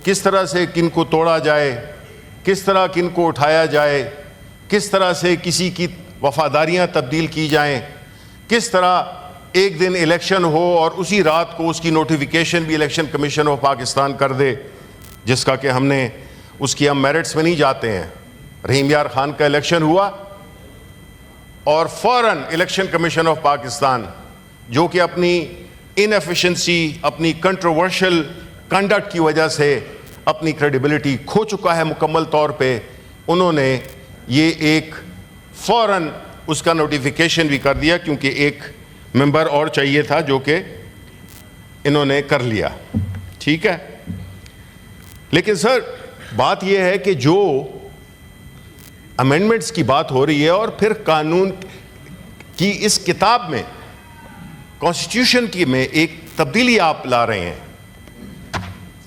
کس طرح سے کن کو توڑا جائے, کس طرح کن کو اٹھایا جائے, کس طرح سے کسی کی وفاداریاں تبدیل کی جائیں, کس طرح ایک دن الیکشن ہو اور اسی رات کو اس کی نوٹیفیکیشن بھی الیکشن کمیشن آف پاکستان کر دے, جس کا کہ ہم میرٹس میں نہیں جاتے ہیں. رحیم یار خان کا الیکشن ہوا اور فوراً الیکشن کمیشن آف پاکستان, جو کہ اپنی انیفیشنسی, اپنی کنٹروورشل کنڈکٹ کی وجہ سے اپنی کریڈیبلٹی کھو چکا ہے مکمل طور پہ, انہوں نے یہ ایک فوراً اس کا نوٹیفیکیشن بھی کر دیا, کیونکہ ایک ممبر اور چاہیے تھا جو کہ انہوں نے کر لیا. ٹھیک ہے, لیکن سر بات یہ ہے کہ جو امینڈمنٹس کی بات ہو رہی ہے اور پھر قانون کی اس کتاب میں, کانسٹیٹیوشن کی میں ایک تبدیلی آپ لا رہے ہیں,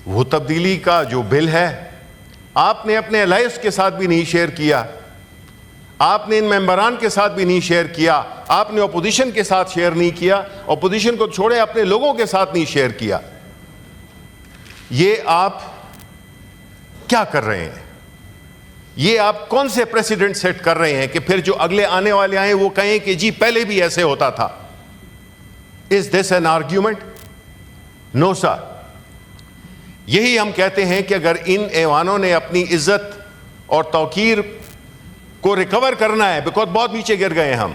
وہ تبدیلی کا جو بل ہے آپ نے اپنے الائز کے ساتھ بھی نہیں شیئر کیا, آپ نے ان ممبران کے ساتھ بھی نہیں شیئر کیا, آپ نے اپوزیشن کے ساتھ شیئر نہیں کیا, اپوزیشن کو چھوڑے اپنے لوگوں کے ساتھ نہیں شیئر کیا. یہ آپ کیا کر رہے ہیں؟ یہ آپ کون سے پریسیڈنٹ سیٹ کر رہے ہیں کہ پھر جو اگلے آنے والے آئیں وہ کہیں کہ جی پہلے بھی ایسے ہوتا تھا؟ Is this an argument? No sir. یہی ہم کہتے ہیں کہ اگر ان ایوانوں نے اپنی عزت اور توقیر کو ریکور کرنا ہے, بیکاز بہت نیچے گر گئے ہم,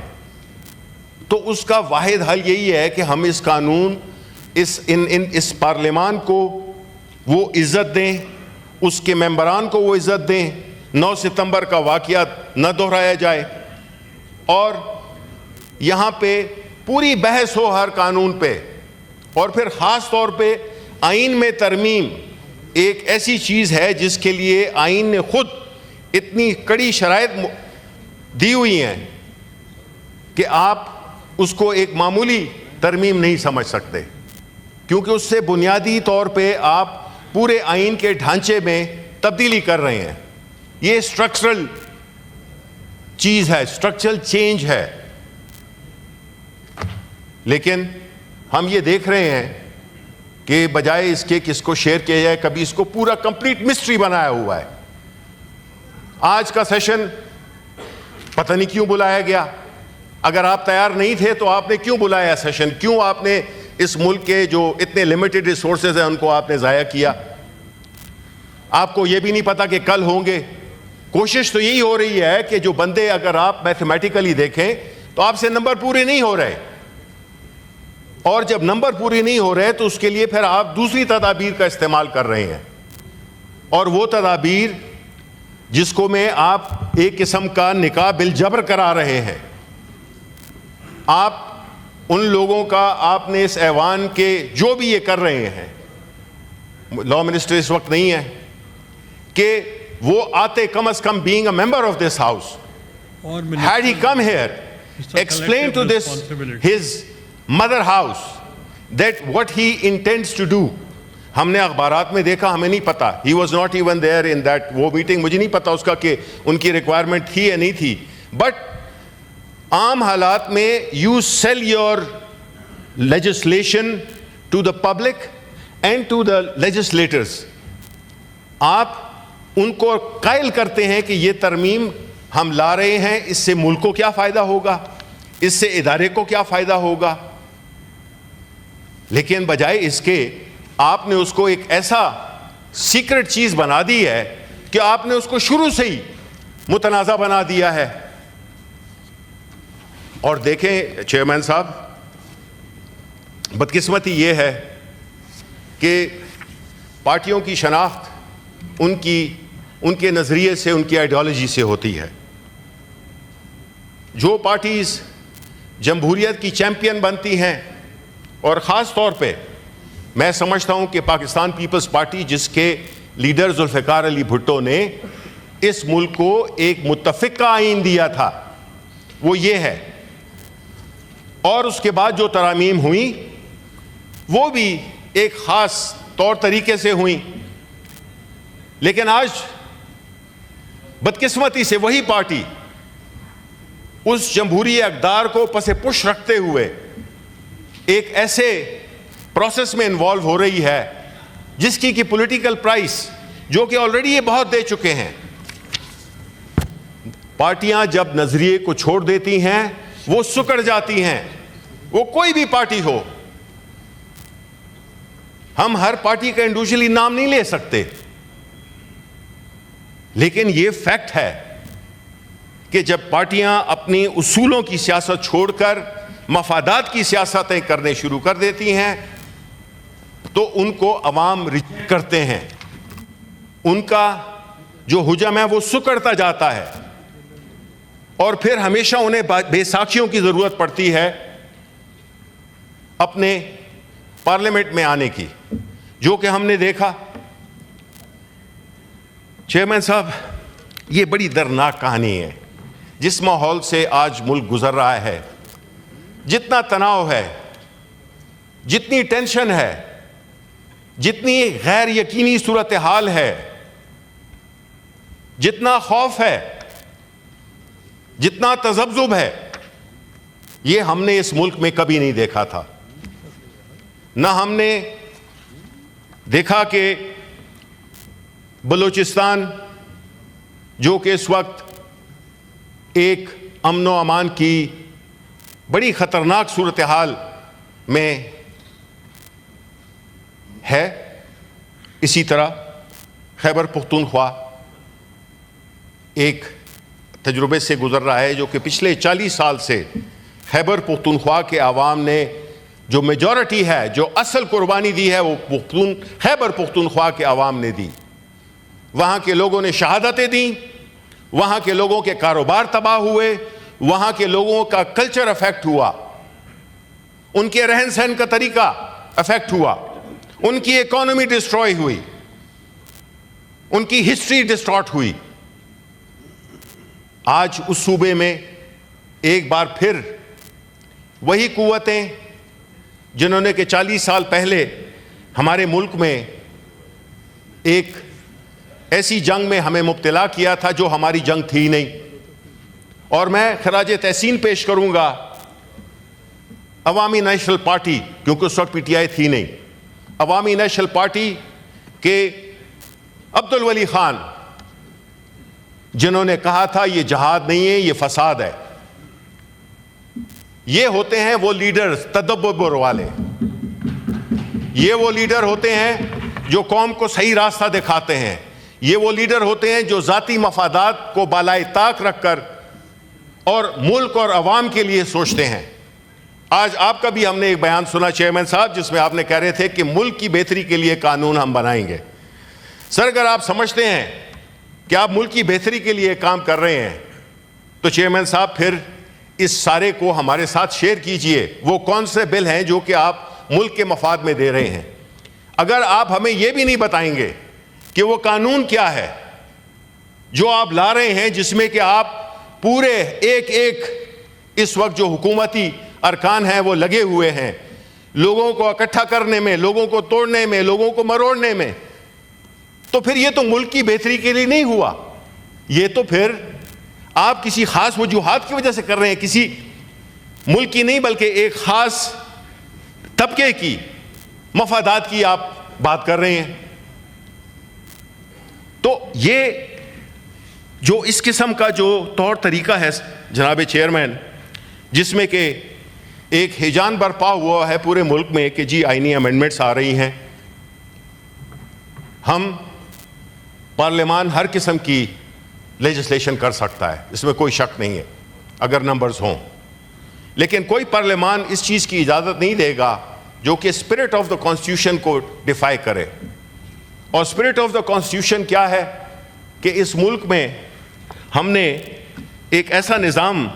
تو اس کا واحد حل یہی ہے کہ ہم اس قانون, اس پارلیمان کو وہ عزت دیں, اس کے ممبران کو وہ عزت دیں, 9 ستمبر کا واقعہ نہ دہرایا جائے, اور یہاں پہ پوری بحث ہو ہر قانون پہ. اور پھر خاص طور پہ آئین میں ترمیم ایک ایسی چیز ہے جس کے لیے آئین نے خود اتنی کڑی شرائط دی ہوئی ہیں کہ آپ اس کو ایک معمولی ترمیم نہیں سمجھ سکتے, کیونکہ اس سے بنیادی طور پہ آپ پورے آئین کے ڈھانچے میں تبدیلی کر رہے ہیں. یہ اسٹرکچرل چیز ہے, اسٹرکچرل چینج ہے. لیکن ہم یہ دیکھ رہے ہیں کہ بجائے اس کے کس کو شیئر کیا جائے, کبھی اس کو پورا کمپلیٹ مسٹری بنایا ہوا ہے. آج کا سیشن پتہ نہیں کیوں بلایا گیا, اگر آپ تیار نہیں تھے تو آپ نے کیوں بلایا سیشن, کیوں آپ نے اس ملک کے جو اتنے لمیٹڈ ریسورسز ہیں ان کو آپ نے ضائع کیا؟ آپ کو یہ بھی نہیں پتا کہ کل ہوں گے. کوشش تو یہی ہو رہی ہے کہ جو بندے, اگر آپ میتھمیٹیکلی دیکھیں تو آپ سے نمبر پورے نہیں ہو رہے, اور جب نمبر پورے نہیں ہو رہے تو اس کے لیے پھر آپ دوسری تدابیر کا استعمال کر رہے ہیں, اور وہ تدابیر جس کو میں آپ ایک قسم کا نکاح بالجبر کرا رہے ہیں. آپ ان لوگوں کا, آپ نے اس ایوان کے جو بھی یہ کر رہے ہیں, لا منسٹر اس وقت نہیں ہے, کہ وہ آتے کم از کم being a member of this house, had he come here, explain to this his mother house that what he intends to do. ہم نے اخبارات میں دیکھا, ہمیں نہیں پتا, he was not even there in that, وہ میٹنگ مجھے نہیں پتا اس کا کہ ان کی ریکوائرمنٹ تھی یا نہیں تھی. بٹ عام حالات میں you sell your legislation to the public and to the legislators. آپ ان کو قائل کرتے ہیں کہ یہ ترمیم ہم لا رہے ہیں, اس سے ملک کو کیا فائدہ ہوگا, اس سے ادارے کو کیا فائدہ ہوگا, لیکن بجائے اس کے آپ نے اس کو ایک ایسا سیکرٹ چیز بنا دی ہے کہ آپ نے اس کو شروع سے ہی متنازع بنا دیا ہے. اور دیکھیں چیئرمین صاحب, بدقسمتی یہ ہے کہ پارٹیوں کی شناخت ان کے نظریے سے, ان کی آئیڈیالوجی سے ہوتی ہے. جو پارٹیز جمہوریت کی چیمپئن بنتی ہیں, اور خاص طور پہ میں سمجھتا ہوں کہ پاکستان پیپلز پارٹی, جس کے لیڈر ذوالفقار علی بھٹو نے اس ملک کو ایک متفقہ آئین دیا تھا, وہ یہ ہے, اور اس کے بعد جو ترامیم ہوئیں وہ بھی ایک خاص طور طریقے سے ہوئیں. لیکن آج بدقسمتی سے وہی پارٹی اس جمہوری اقدار کو پس پش رکھتے ہوئے ایک ایسے پروسیس میں انوالو ہو رہی ہے جس کی پولیٹیکل پرائس جو کہ آلریڈی یہ بہت دے چکے ہیں. پارٹیاں جب نظریے کو چھوڑ دیتی ہیں وہ سکڑ جاتی ہیں, وہ کوئی بھی پارٹی ہو. ہم ہر پارٹی کا انڈیویجولی نام نہیں لے سکتے, لیکن یہ فیکٹ ہے کہ جب پارٹیاں اپنی اصولوں کی سیاست چھوڑ کر مفادات کی سیاستیں کرنے شروع کر دیتی ہیں تو ان کو عوام ریجیکٹ کرتے ہیں. ان کا جو حجم ہے وہ سکڑتا جاتا ہے, اور پھر ہمیشہ انہیں بے ساکھیوں کی ضرورت پڑتی ہے اپنے پارلیمنٹ میں آنے کی, جو کہ ہم نے دیکھا. چیئرمین صاحب, یہ بڑی دردناک کہانی ہے. جس ماحول سے آج ملک گزر رہا ہے, جتنا تناؤ ہے, جتنی ٹینشن ہے, جتنی غیر یقینی صورتحال ہے, جتنا خوف ہے, جتنا تذبذب ہے, یہ ہم نے اس ملک میں کبھی نہیں دیکھا تھا. نہ ہم نے دیکھا کہ بلوچستان, جو کہ اس وقت ایک امن و امان کی بڑی خطرناک صورتحال میں ہے, اسی طرح خیبر پختونخوا ایک تجربے سے گزر رہا ہے, جو کہ پچھلے 40 سال سے خیبر پختونخوا کے عوام نے جو میجورٹی ہے, جو اصل قربانی دی ہے, وہ خیبر پختونخوا کے عوام نے دی. وہاں کے لوگوں نے شہادتیں دیں, وہاں کے لوگوں کے کاروبار تباہ ہوئے, وہاں کے لوگوں کا کلچر افیکٹ ہوا, ان کے رہن سہن کا طریقہ افیکٹ ہوا, ان کی اکانومی ڈسٹروائے ہوئی, ان کی ہسٹری ڈسٹارٹ ہوئی. آج اس صوبے میں ایک بار پھر وہی قوتیں جنہوں نے کہ 40 سال پہلے ہمارے ملک میں ایک ایسی جنگ میں ہمیں مبتلا کیا تھا جو ہماری جنگ تھی نہیں. اور میں خراج تحسین پیش کروں گا عوامی نیشنل پارٹی, کیونکہ اس وقت پی ٹی آئی تھی نہیں, عوامی نیشنل پارٹی کے عبدالولی خان, جنہوں نے کہا تھا یہ جہاد نہیں ہے, یہ فساد ہے. یہ ہوتے ہیں وہ لیڈرز تدبر والے, یہ وہ لیڈر ہوتے ہیں جو قوم کو صحیح راستہ دکھاتے ہیں, یہ وہ لیڈر ہوتے ہیں جو ذاتی مفادات کو بالائے طاق رکھ کر اور ملک اور عوام کے لیے سوچتے ہیں. آج آپ کا بھی ہم نے ایک بیان سنا چیئرمین صاحب, جس میں آپ نے کہہ رہے تھے کہ ملک کی بہتری کے لیے قانون ہم بنائیں گے. سر, اگر آپ سمجھتے ہیں کہ آپ ملک کی بہتری کے لیے کام کر رہے ہیں تو چیئرمین صاحب پھر اس سارے کو ہمارے ساتھ شیئر کیجئے. وہ کون سے بل ہیں جو کہ آپ ملک کے مفاد میں دے رہے ہیں؟ اگر آپ ہمیں یہ بھی نہیں بتائیں گے کہ وہ قانون کیا ہے جو آپ لا رہے ہیں, جس میں کہ آپ پورے ایک اس وقت جو حکومتی ارکان ہیں وہ لگے ہوئے ہیں لوگوں کو اکٹھا کرنے میں, لوگوں کو توڑنے میں, لوگوں کو مروڑنے میں, تو پھر یہ تو ملک کی بہتری کے لیے نہیں ہوا. یہ تو پھر آپ کسی خاص وجوہات کی وجہ سے کر رہے ہیں, کسی ملک کی نہیں بلکہ ایک خاص طبقے کی مفادات کی آپ بات کر رہے ہیں. تو یہ جو اس قسم کا جو طور طریقہ ہے جناب چیئرمین, جس میں کہ ایک ہیجان برپا ہوا ہے پورے ملک میں کہ جی آئینی امینڈمنٹس آ رہی ہیں, ہم پارلیمان ہر قسم کی لیجسلیشن کر سکتا ہے, اس میں کوئی شک نہیں ہے اگر نمبرز ہوں, لیکن کوئی پارلیمان اس چیز کی اجازت نہیں دے گا جو کہ اسپرٹ آف دا کانسٹیٹیوشن کو ڈیفائی کرے. اور اسپرٹ آف دا کانسٹیٹیوشن کیا ہے کہ اس ملک میں ہم نے ایک ایسا نظام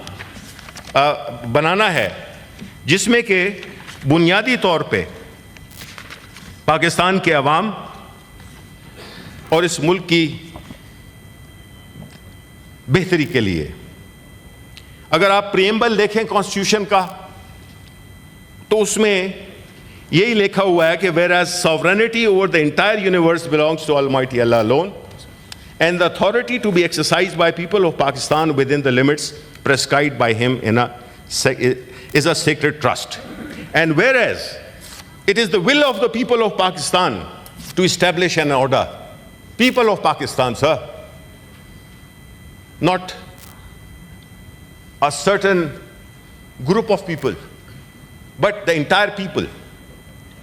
بنانا ہے جس میں کہ بنیادی طور پہ پاکستان کے عوام اور اس ملک کی بہتری کے لیے, اگر آپ پریمبل دیکھیں کانسٹیٹیوشن کا تو اس میں یہی لکھا ہوا ہے کہ whereas sovereignty over the entire universe belongs to Almighty Allah alone and the authority to be exercised by people of Pakistan within the limits prescribed by him is a sacred trust, and whereas it is the will of the people of Pakistan to establish an order, People of Pakistan, sir. Not a certain group of people, but the entire people.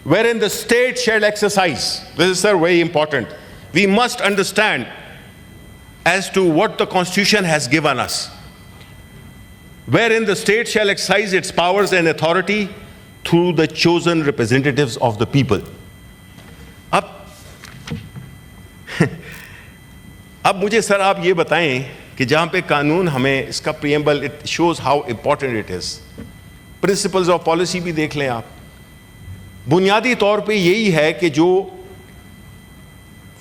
Wherein the state shall exercise. This is, sir, very important. We must understand as to what the Constitution has given us. Wherein the state shall exercise its powers and authority through the chosen representatives of the people. اب مجھے سر آپ یہ بتائیں کہ جہاں پہ قانون ہمیں اس کا preamble it shows how important it is. Principles of policy بھی دیکھ لیں آپ. بنیادی طور پہ یہی ہے کہ جو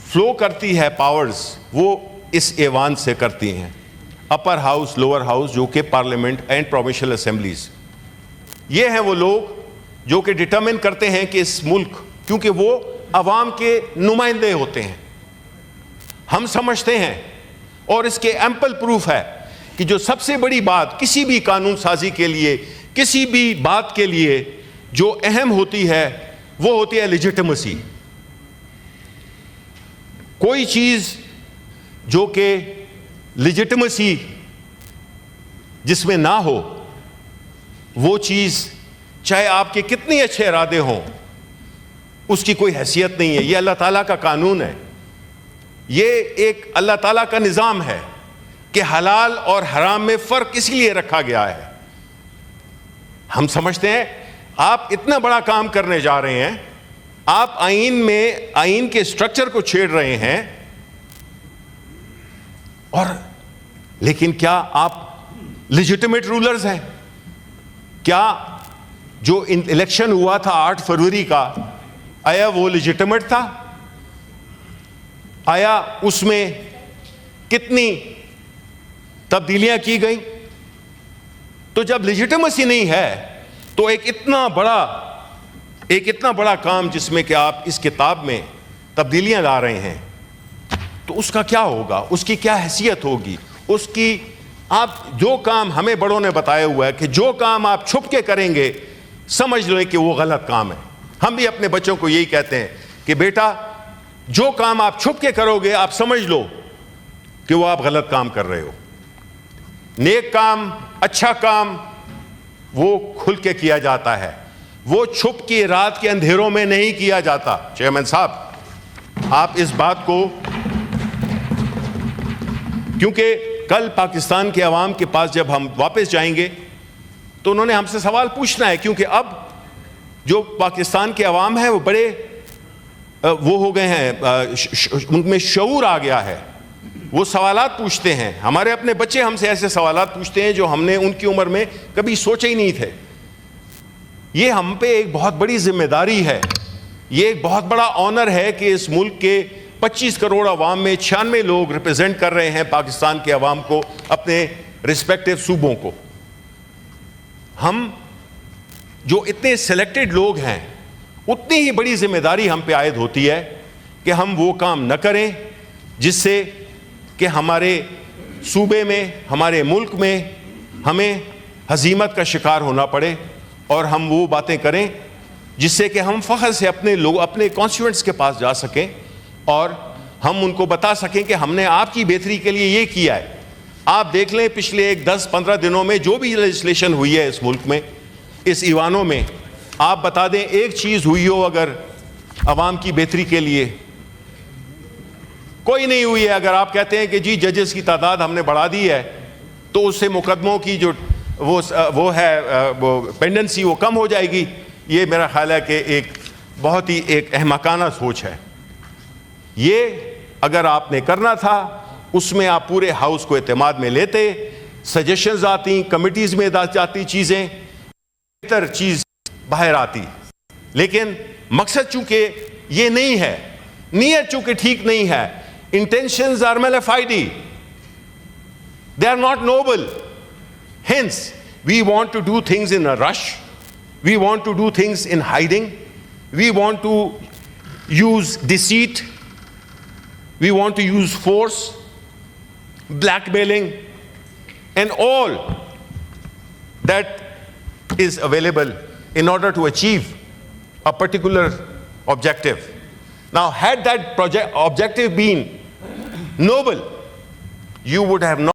فلو کرتی ہے پاورز وہ اس ایوان سے کرتی ہیں, اپر ہاؤس, لوور ہاؤس, جو کہ پارلیمنٹ اینڈ پروونشل اسمبلیز. یہ ہیں وہ لوگ جو کہ ڈٹرمن کرتے ہیں کہ اس ملک, کیونکہ وہ عوام کے نمائندے ہوتے ہیں. ہم سمجھتے ہیں اور اس کے ایمپل پروف ہے کہ جو سب سے بڑی بات کسی بھی قانون سازی کے لیے, کسی بھی بات کے لیے جو اہم ہوتی ہے وہ ہوتی ہے لیجٹیمیسی. کوئی چیز جو کہ لیجٹیمیسی جس میں نہ ہو, وہ چیز چاہے آپ کے کتنے اچھے ارادے ہوں اس کی کوئی حیثیت نہیں ہے. یہ اللہ تعالیٰ کا قانون ہے, یہ ایک اللہ تعالیٰ کا نظام ہے کہ حلال اور حرام میں فرق اس لیے رکھا گیا ہے. ہم سمجھتے ہیں آپ اتنا بڑا کام کرنے جا رہے ہیں, آپ آئین کے سٹرکچر کو چھیڑ رہے ہیں, اور لیکن کیا آپ لیجٹیمیٹ رولرز ہیں؟ کیا جو الیکشن ہوا تھا 8 فروری کا, آیا وہ لیجٹیمیٹ تھا؟ آیا اس میں کتنی تبدیلیاں کی گئیں؟ تو جب لیجٹیمیسی نہیں ہے تو ایک اتنا بڑا کام جس میں کہ آپ اس کتاب میں تبدیلیاں لا رہے ہیں, تو اس کا کیا ہوگا, اس کی کیا حیثیت ہوگی, اس کی آپ جو کام ہمیں بڑوں نے بتایا ہوا ہے کہ جو کام آپ چھپ کے کریں گے سمجھ لیں کہ وہ غلط کام ہے. ہم بھی اپنے بچوں کو یہی کہتے ہیں کہ بیٹا جو کام آپ چھپ کے کرو گے آپ سمجھ لو کہ وہ آپ غلط کام کر رہے ہو. نیک کام, اچھا کام وہ کھل کے کیا جاتا ہے, وہ چھپ کے رات کے اندھیروں میں نہیں کیا جاتا. چیئرمین صاحب آپ اس بات کو, کیونکہ کل پاکستان کے عوام کے پاس جب ہم واپس جائیں گے تو انہوں نے ہم سے سوال پوچھنا ہے, کیونکہ اب جو پاکستان کے عوام ہیں وہ بڑے وہ ہو گئے ہیں, ان میں شعور آ گیا ہے, وہ سوالات پوچھتے ہیں. ہمارے اپنے بچے ہم سے ایسے سوالات پوچھتے ہیں جو ہم نے ان کی عمر میں کبھی سوچے ہی نہیں تھے. یہ ہم پہ ایک بہت بڑی ذمہ داری ہے, یہ ایک بہت بڑا آنر ہے کہ اس ملک کے 25 کروڑ عوام میں 96 لوگ ریپرزینٹ کر رہے ہیں پاکستان کے عوام کو, اپنے رسپیکٹو صوبوں کو. ہم جو اتنے سلیکٹڈ لوگ ہیں اتنی ہی بڑی ذمہ داری ہم پہ عائد ہوتی ہے کہ ہم وہ کام نہ کریں جس سے کہ ہمارے صوبے میں, ہمارے ملک میں ہمیں ہزیمت کا شکار ہونا پڑے, اور ہم وہ باتیں کریں جس سے کہ ہم فخر سے اپنے کانسٹیٹوئنٹس کے پاس جا سکیں اور ہم ان کو بتا سکیں کہ ہم نے آپ کی بہتری کے لیے یہ کیا ہے. آپ دیکھ لیں پچھلے 10-15 دنوں میں جو بھی لیجسلیشن ہوئی ہے اس ملک میں, اس ایوانوں میں, آپ بتا دیں ایک چیز ہوئی ہو اگر عوام کی بہتری کے لیے؟ کوئی نہیں ہوئی ہے. اگر آپ کہتے ہیں کہ جی ججز کی تعداد ہم نے بڑھا دی ہے تو اس سے مقدموں کی جو وہ ہے پینڈنسی وہ کم ہو جائے گی, یہ میرا خیال ہے کہ ایک بہت ہی ایک احمقانہ سوچ ہے. یہ اگر آپ نے کرنا تھا اس میں آپ پورے ہاؤس کو اعتماد میں لیتے, سجیشنز آتی, کمیٹیز میں جاتی چیزیں, بہتر چیز باہر آتی. لیکن مقصد چونکہ یہ نہیں ہے, نیت چونکہ ٹھیک نہیں ہے, intentions are malafide, they are not noble. Hence we want to do things in a rush, we want to do things in hiding, we want to use deceit, we want to use force, blackmailing, and all that is available in order to achieve a particular objective. Now, had that objective been noble, you would have not